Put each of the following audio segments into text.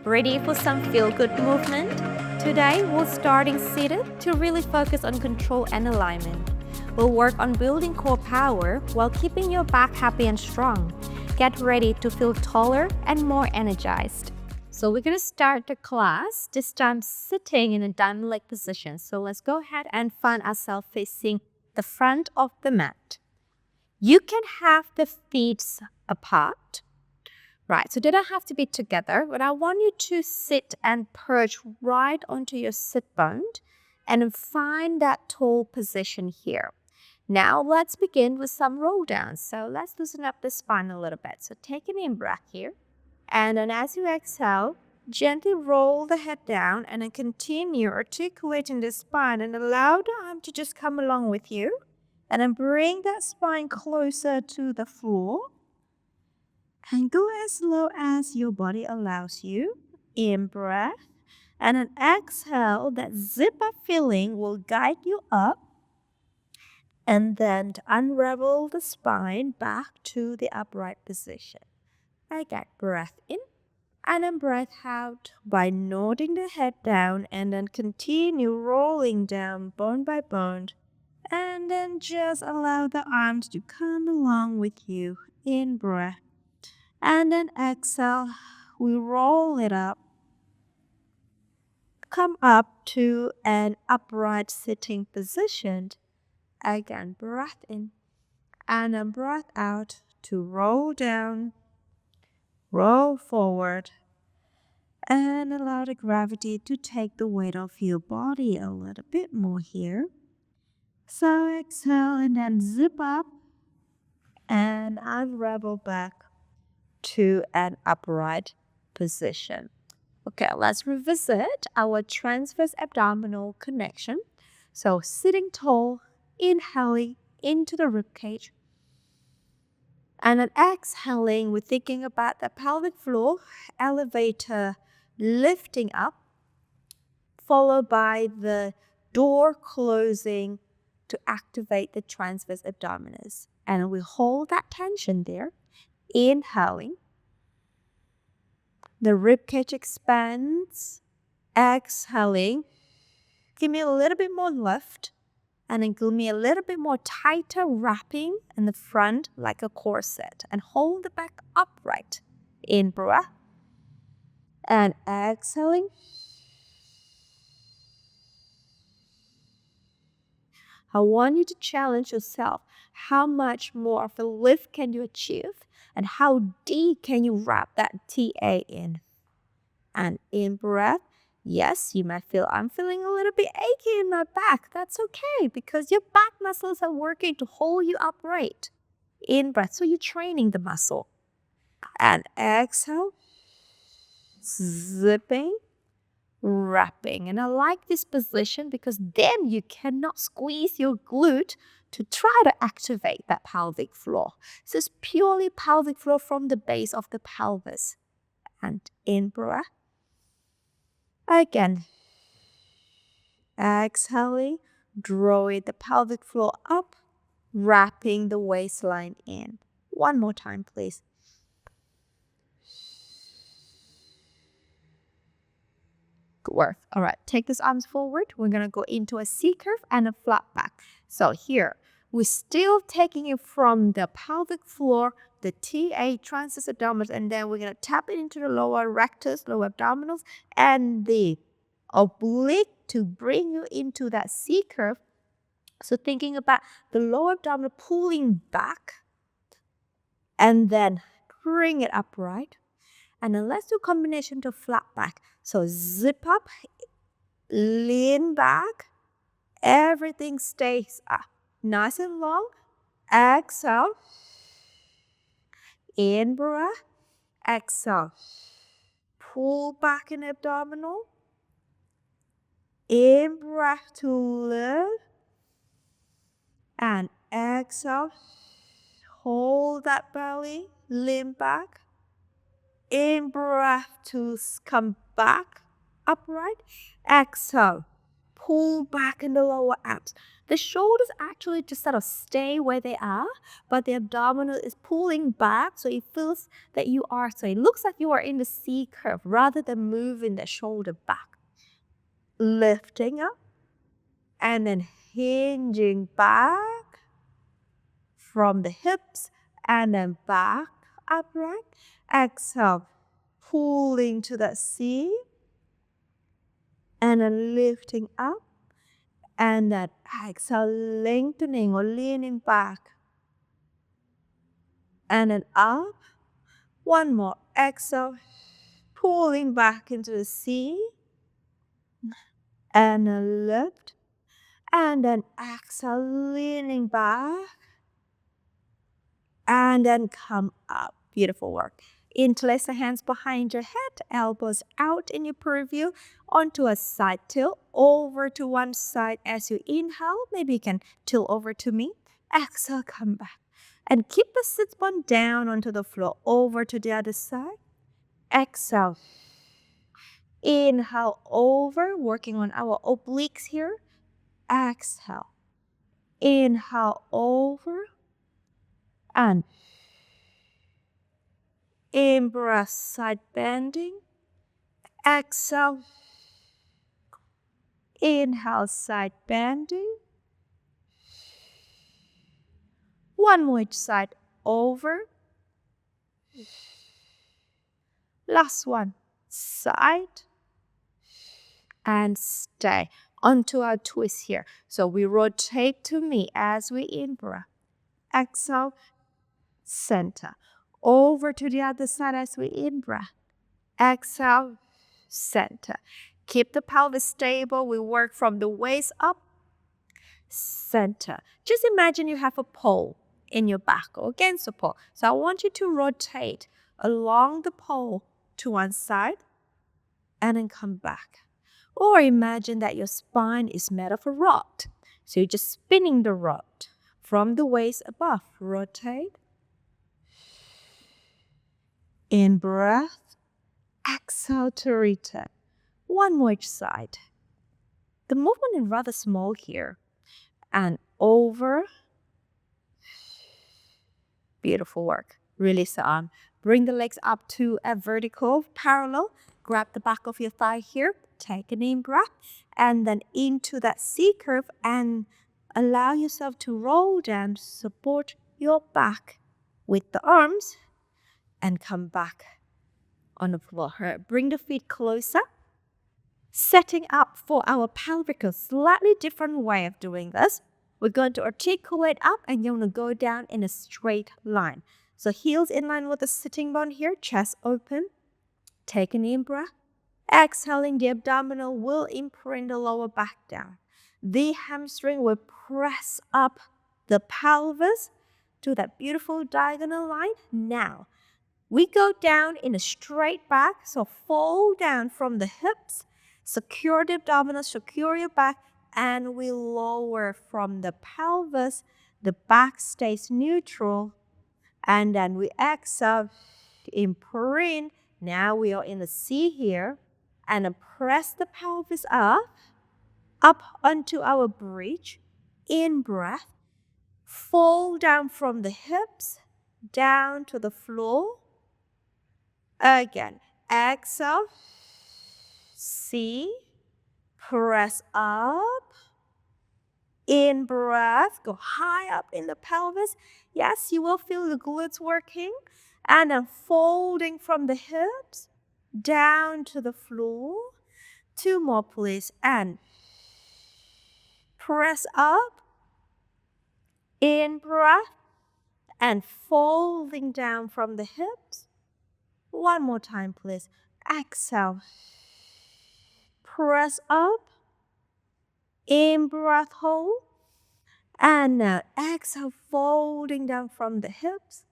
Ready for some feel-good movement? Today, we're starting seated to really focus on control and alignment. We'll work on building core power while keeping your back happy and strong. Get ready to feel taller and more energized. So we're going to start the class, this time sitting in a diamond leg position. So let's go ahead and find ourselves facing the front of the mat. You can have the feet apart. Right, so they don't have to be together, but I want you to sit and perch right onto your sit bone and find that tall position here. Now let's begin with some roll downs. So let's loosen up the spine a little bit. So take an in-breath here. And then as you exhale, gently roll the head down and then continue articulating the spine and allow the arm to just come along with you. And then bring that spine closer to the floor. And go as low as your body allows you. In breath. And an exhale, that zip up feeling will guide you up. And then to unravel the spine back to the upright position. Again, breath in and then breath out by nodding the head down and then continue rolling down bone by bone. And then just allow the arms to come along with you. In breath. And then exhale, we roll it up. Come up to an upright sitting position. Again, breath in and then breath out to roll down, roll forward, and allow the gravity to take the weight off your body a little bit more here. So exhale and then zip up and unravel back to an upright position. Okay, let's revisit our transverse abdominal connection. So sitting tall, inhaling into the ribcage. And then exhaling, we're thinking about the pelvic floor, elevator lifting up, followed by the door closing to activate the transverse abdominis. And we hold that tension there. Inhaling, the ribcage expands. Exhaling, give me a little bit more lift, and then give me a little bit more tighter wrapping in the front like a corset, and hold the back upright. In breath, and exhaling. I want you to challenge yourself. How much more of a lift can you achieve? And how deep can you wrap that TA in? And in breath, yes, you might feel, I'm feeling a little bit achy in my back. That's okay because your back muscles are working to hold you upright. In breath, so you're training the muscle. And exhale, zipping. Wrapping. And I like this position because then you cannot squeeze your glute to try to activate that pelvic floor. So it's purely pelvic floor from the base of the pelvis. And in breath. Again. Exhaling, drawing the pelvic floor up, wrapping the waistline in. One more time, please. Good work. All right, take those arms forward. We're going to go into a C curve and a flat back. So here, we're still taking it from the pelvic floor, the TA, transverse abdominis, and then we're going to tap it into the lower rectus, lower abdominals, and the oblique to bring you into that C curve. So thinking about the lower abdominal pulling back, and then bring it upright. And then let's do a combination to flat back. So zip up, lean back, everything stays up. Nice and long. Exhale. In breath. Exhale. Pull back in abdominal. In breath to lift. And exhale. Hold that belly. Lean back. In breath to come back upright. Exhale. pull back in the lower abs. The shoulders actually just sort of stay where they are, but the abdominal is pulling back, so it feels that so it looks like you are in the C curve rather than moving the shoulder back. Lifting up and then hinging back from the hips and then back upright. Exhale, pulling to that C and then lifting up. And then exhale, lengthening or leaning back. And then up. One more. Exhale, pulling back into the C. And then lift. And then exhale, leaning back. And then come up. Beautiful work. Interlace the hands behind your head, elbows out in your purview, onto a side tilt, over to one side as you inhale. Maybe you can tilt over to me. Exhale, come back. And keep the sit bone down onto the floor, over to the other side. Exhale. Inhale over, working on our obliques here. Exhale. Inhale over. And in-breath, side bending. Exhale. Inhale, side bending. One more each side, over. Last one, side. And stay. Onto our twist here. So we rotate to me as we in-breath. Exhale, center. Over to the other side as we in-breath. Exhale, center. Keep the pelvis stable. We work from the waist up, center. Just imagine you have a pole in your back or against the pole. So I want you to rotate along the pole to one side and then come back. Or imagine that your spine is made of a rod. So you're just spinning the rod from the waist above. Rotate. In breath. Exhale to return. One more each side. The movement is rather small here. And over. Beautiful work. Release the arm. Bring the legs up to a vertical parallel. Grab the back of your thigh here. Take an in-breath. And then into that C curve. And allow yourself to roll down. Support your back with the arms. And come back on the floor. Bring the feet closer. Setting up for our pelvic, a slightly different way of doing this. We're going to articulate up and you're going to go down in a straight line. So heels in line with the sitting bone here, chest open. Take an in-breath. Exhaling, the abdominal will imprint the lower back down. The hamstring will press up the pelvis to that beautiful diagonal line. Now, we go down in a straight back, so fold down from the hips. Secure the abdominal, secure your back, and we lower from the pelvis. The back stays neutral. And then we exhale, imprint. Now we are in the C here. And then press the pelvis up onto our bridge. In breath. Fold down from the hips, down to the floor. Again, exhale. C, press up, in breath, go high up in the pelvis. Yes, you will feel the glutes working. And then folding from the hips, down to the floor. Two more, please. And press up, in breath, and folding down from the hips. One more time, please. Exhale. Press up, in breath, hold, and now exhale, folding down from the hips,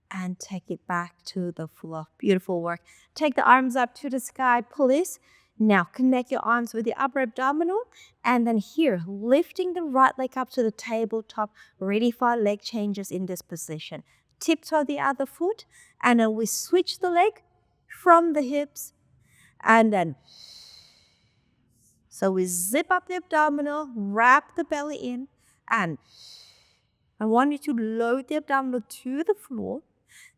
and take it back to the floor. Beautiful work. Take the arms up to the sky, please. Now connect your arms with the upper abdominal, and then here, lifting the right leg up to the tabletop, ready for leg changes in this position. Tiptoe the other foot, and then we switch the leg from the hips, and then So we zip up the abdominal, wrap the belly in, and I want you to load the abdominal to the floor.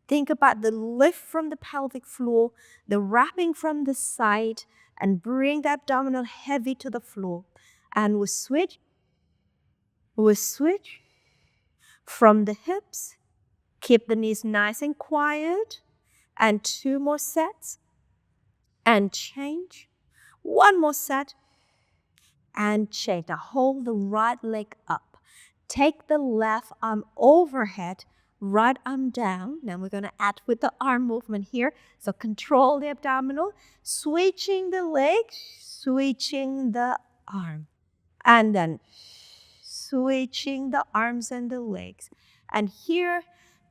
Think about the lift from the pelvic floor, the wrapping from the side, and bring the abdominal heavy to the floor. And we switch from the hips. Keep the knees nice and quiet. And 2 more sets. And change. 1 more set. And change. Now hold the right leg up. Take the left arm overhead, right arm down. Now we're going to add with the arm movement here. So control the abdominal, switching the leg, switching the arm. And then switching the arms and the legs. And here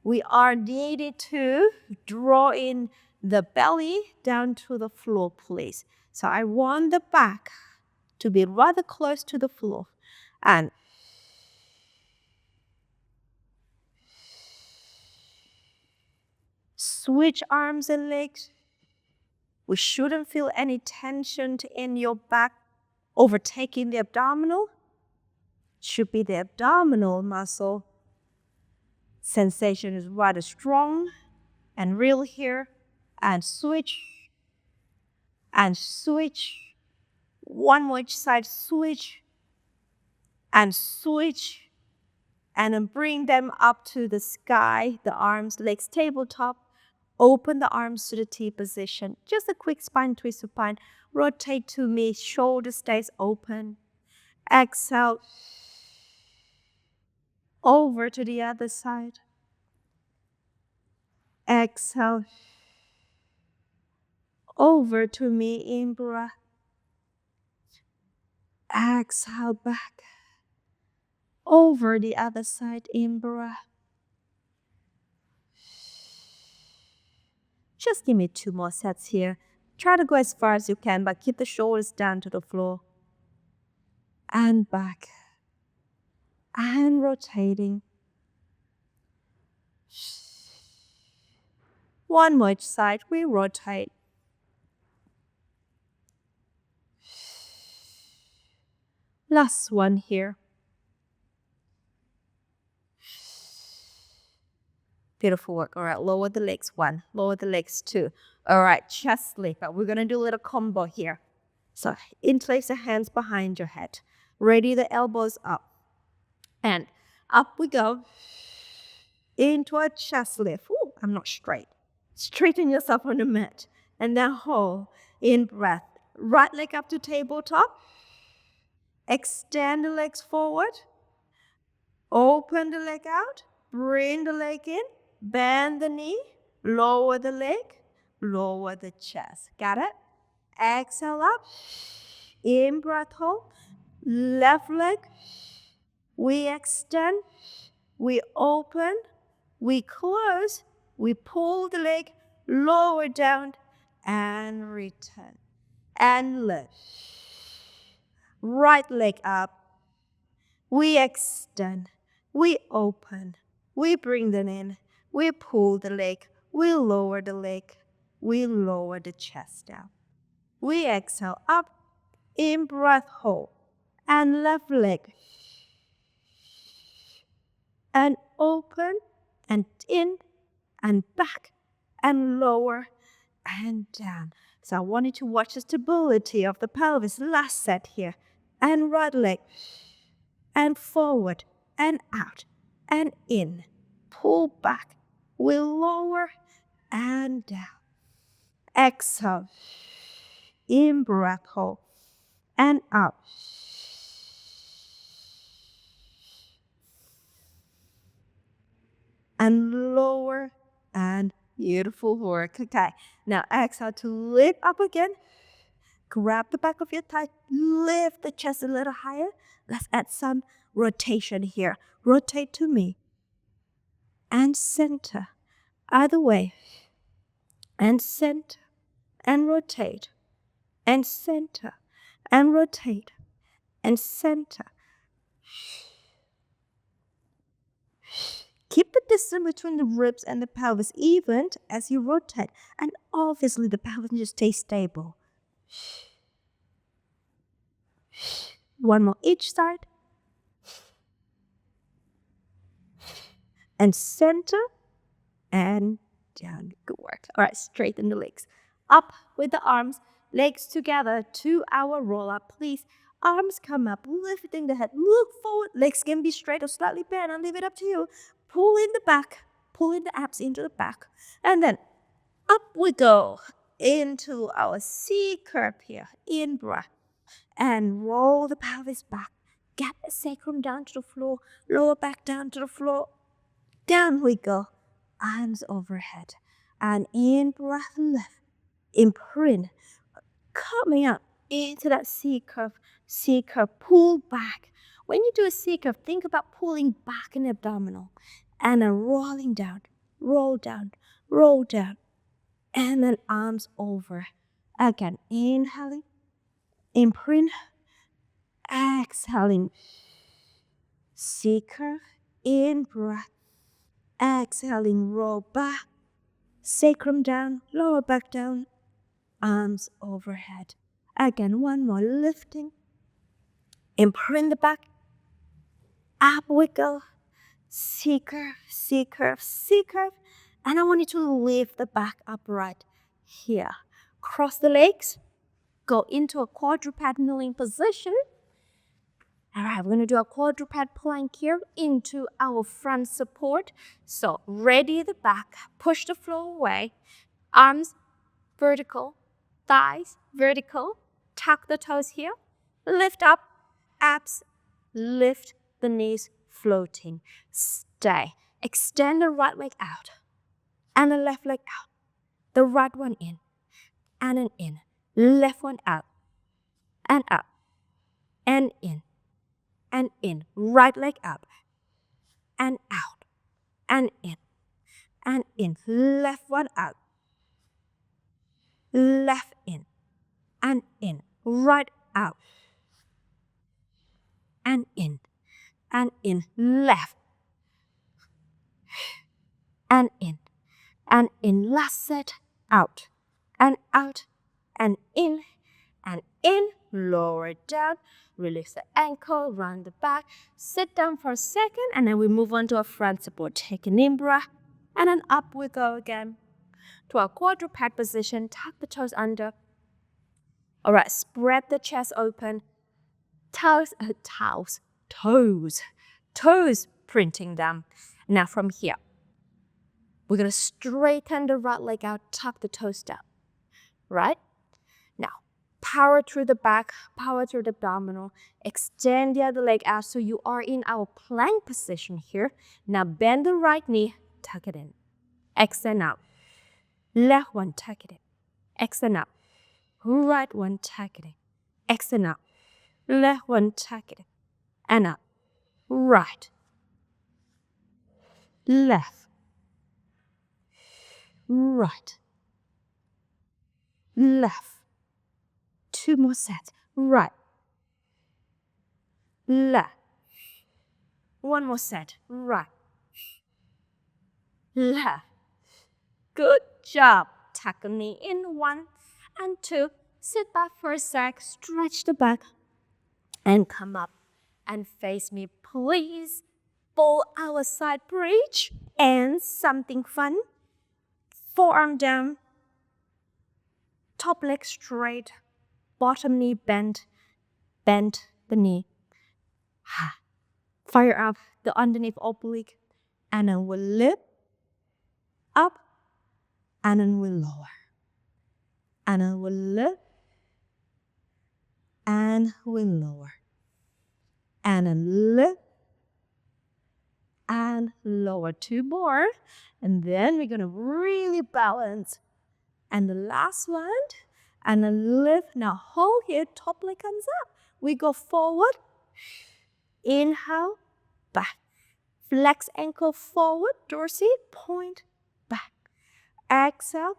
we are needed to draw in the belly down to the floor, please. So I want the back to be rather close to the floor. And switch arms and legs. We shouldn't feel any tension in your back overtaking the abdominal. It should be the abdominal muscle. Sensation is rather strong and real here. And switch. And switch. 1 more each side. Switch. And switch. And then bring them up to the sky. The arms, legs, tabletop. Open the arms to the T position. Just a quick spine twist supine. Rotate to me. Shoulder stays open. Exhale. Over to the other side. Exhale. Over to me. In breath. Exhale back. Over the other side. In breath. Just give me 2 more sets here. Try to go as far as you can, but keep the shoulders down to the floor. And back. And rotating. 1 more each side. We rotate. Last one here. Beautiful work. All right, lower the legs. 1. Lower the legs. 2. All right, chest lift. We're going to do a little combo here. So interlace the hands behind your head. Ready the elbows up. And up we go. Into a chest lift. Ooh, I'm not straight. Straighten yourself on the mat. And then hold. In breath. Right leg up to tabletop. Extend the legs forward. Open the leg out. Bring the leg in. Bend the knee. Lower the leg. Lower the chest. Got it? Exhale up. In breath hold. Left leg. We extend. We open. We close. We pull the leg. Lower down. And return. And lift. Right leg up. We extend. We open. We bring them in. We pull the leg. We lower the leg. We lower the chest down. We exhale up. In breath hold. And left leg. And open. And in. And back. And lower. And down. So I want you to watch the stability of the pelvis. Last set here. And right leg. And forward. And out. And in. Pull back. We lower. And down. Exhale. In breath hold. And out. And lower. And beautiful work. Okay. Now exhale to lift up again. Grab the back of your thigh. Lift the chest a little higher. Let's add some rotation here. Rotate to me. And center. Either way. And center. And rotate. And center. And rotate. And center. Keep the distance between the ribs and the pelvis even as you rotate. And obviously the pelvis just stays stable. One more each side. And center and down. Good work. All right, straighten the legs. Up with the arms, legs together to our roll up, please. Arms come up, lifting the head. Look forward. Legs can be straight or slightly bent. I'll leave it up to you. Pull in the back. Pull in the abs into the back. And then up we go into our C curve here. In breath. And roll the pelvis back. Get the sacrum down to the floor. Lower back down to the floor. Down we go. Arms overhead. And in breath lift. Imprint. Coming up into that C curve. C curve. Pull back. When you do a C curve, think about pulling back in the abdominal. And then rolling down. Roll down. Roll down. And then arms over. Again, inhaling. Imprint. Exhaling. C curve. In breath. Exhaling, roll back, sacrum down, lower back down, arms overhead. Again, one more, lifting. Imprint the back, up we go. C curve, C curve, C curve. And I want you to lift the back upright here. Cross the legs, go into a quadruped kneeling position. All right, we're going to do a quadruped plank here into our front support. So ready the back, push the floor away, arms vertical, thighs vertical, tuck the toes here, lift up, abs, lift the knees, floating, stay. Extend the right leg out and the left leg out. The right one in and an in. Left one out and up and in. And in, right leg up, and out, and in, left one out, left in, right out, and in, left, and in, last set, out, and in, lower it down, release the ankle, round the back, sit down for a second, and then we move on to our front support. Take an in breath, and then up we go again to our quadruped position. Tuck the toes under. All right, spread the chest open. Toes printing them. Now from here, we're going to straighten the right leg out, tuck the toes down, right? Now, power through the back, power through the abdominal, extend the other leg out so you are in our plank position here. Now bend the right knee, tuck it in, extend out. Left one, tuck it in, extend out. Right one, tuck it in, extend out. Left one, tuck it in, and up. Right, left, right, left. Two more sets. Right, left. One more set. Right, left. Good job. Tuck a knee in. 1 and 2. Sit back for a sec. Stretch the back. And come up and face me, please. Pull our side bridge. And something fun. Forearm down. Top leg straight. Bottom knee bent. Bend the knee. Fire up the underneath oblique. And then we'll lift up. And then we'll lower. And then we'll lift. And we'll lower. And then lift. And lower. 2 more. And then we're going to really balance. And the last one. And then lift. Now hold here. Top leg comes up. We go forward. Inhale. Back. Flex ankle forward. Dorsey. Point. Back. Exhale.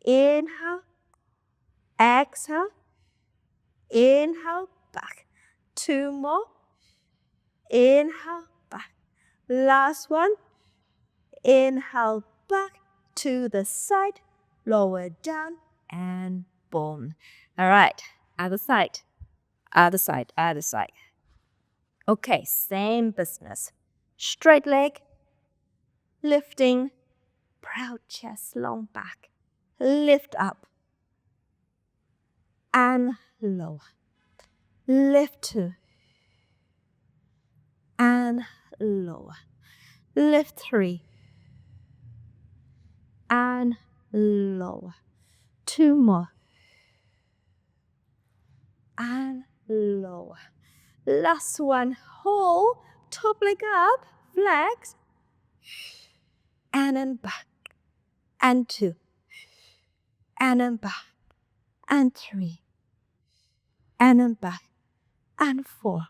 Inhale. Exhale. Inhale. Back. 2 more. Inhale. Back. Last one. Inhale. Back to the side. Lower down. And boom. All right. Other side. Other side, other side. Okay, same business. Straight leg, lifting, proud chest, long back. Lift up and lower. Lift 2 and lower. Lift 3 and lower. 2 more and lower. Last one. Hold, top leg up, flex, and then back, and 2, and then back, and 3, and then back, and 4,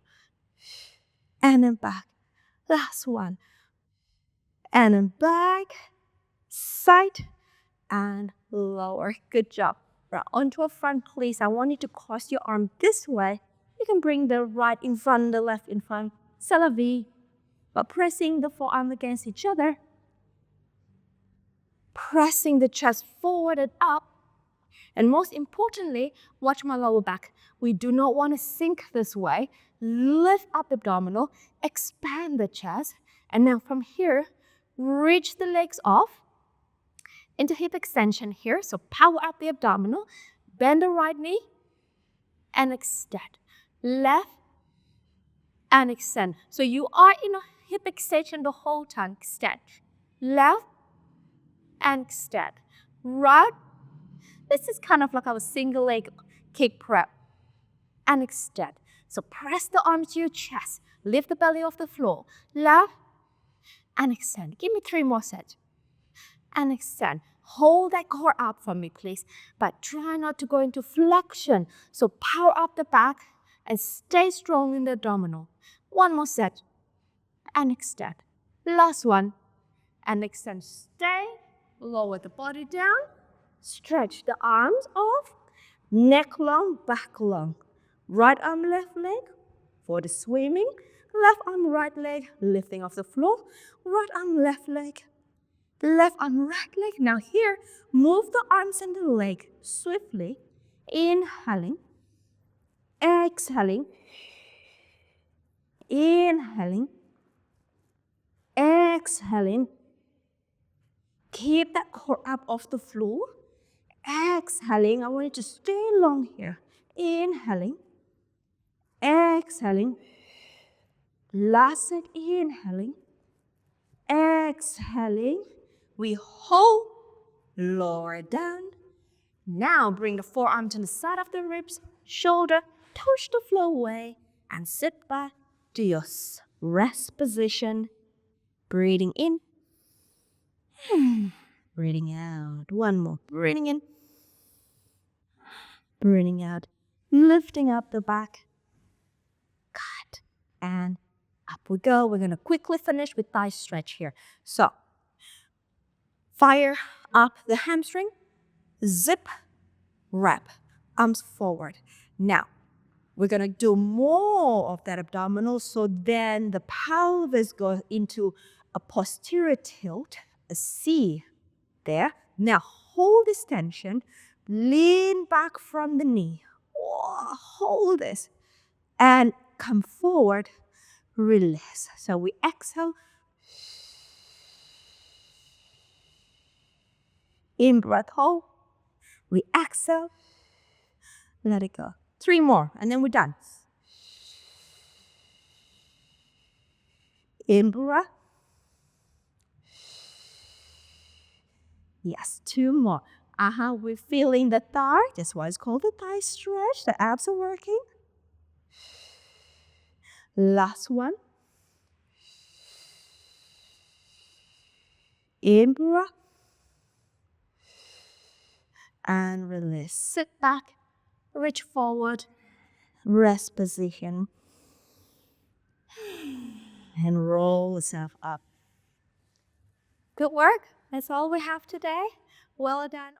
and then back. Last one. And then back, side, and lower. Good job. Right, onto a front, please. I want you to cross your arm this way. You can bring the right in front, the left in front. C'est la vie. But pressing the forearm against each other. Pressing the chest forward and up. And most importantly, watch my lower back. We do not want to sink this way. Lift up the abdominal, expand the chest. And now from here, reach the legs off into hip extension here. So power up the abdominal, bend the right knee, and extend. Left and extend. So you are in a hip extension the whole time. Extend. Left and extend. Right. This is kind of like our single leg kick prep. And extend. So press the arms to your chest. Lift the belly off the floor. Left and extend. Give me 3 more sets. And extend. Hold that core up for me, please. But try not to go into flexion. So power up the back and stay strong in the abdominal. 1 more set. And extend. Last one. And extend. Stay. Lower the body down. Stretch the arms off. Neck long, back long. Right arm, left leg for the swimming. Left arm, right leg, lifting off the floor. Right arm, left leg. Left arm, right leg. Now here, move the arms and the leg swiftly. Inhaling. Exhaling. Inhaling. Exhaling. Keep that core up off the floor. Exhaling. I want you to stay long here. Inhaling. Exhaling. Last set, inhaling. Exhaling. We hold. Lower down. Now bring the forearm to the side of the ribs. Shoulder, touch the floor away. And sit back to your rest position. Breathing in. Breathing out. 1 more. Breathing in. Breathing out. Lifting up the back. Cut. And up we go. We're going to quickly finish with thigh stretch here. So, fire up the hamstring. Zip. Wrap. Arms forward. Now, we're going to do more of that abdominal. So then the pelvis goes into a posterior tilt. A C there. Now, hold this tension. Lean back from the knee. Oh, hold this. And come forward. Release. So we exhale. In breath, hold. We exhale. Let it go. 3 more, and then we're done. In breath. Yes, 2 more. We're feeling the thigh. That's why it's called the thigh stretch. The abs are working. Last one. In breath. And release. Sit back. Reach forward. Rest position. And roll yourself up. Good work. That's all we have today. Well done.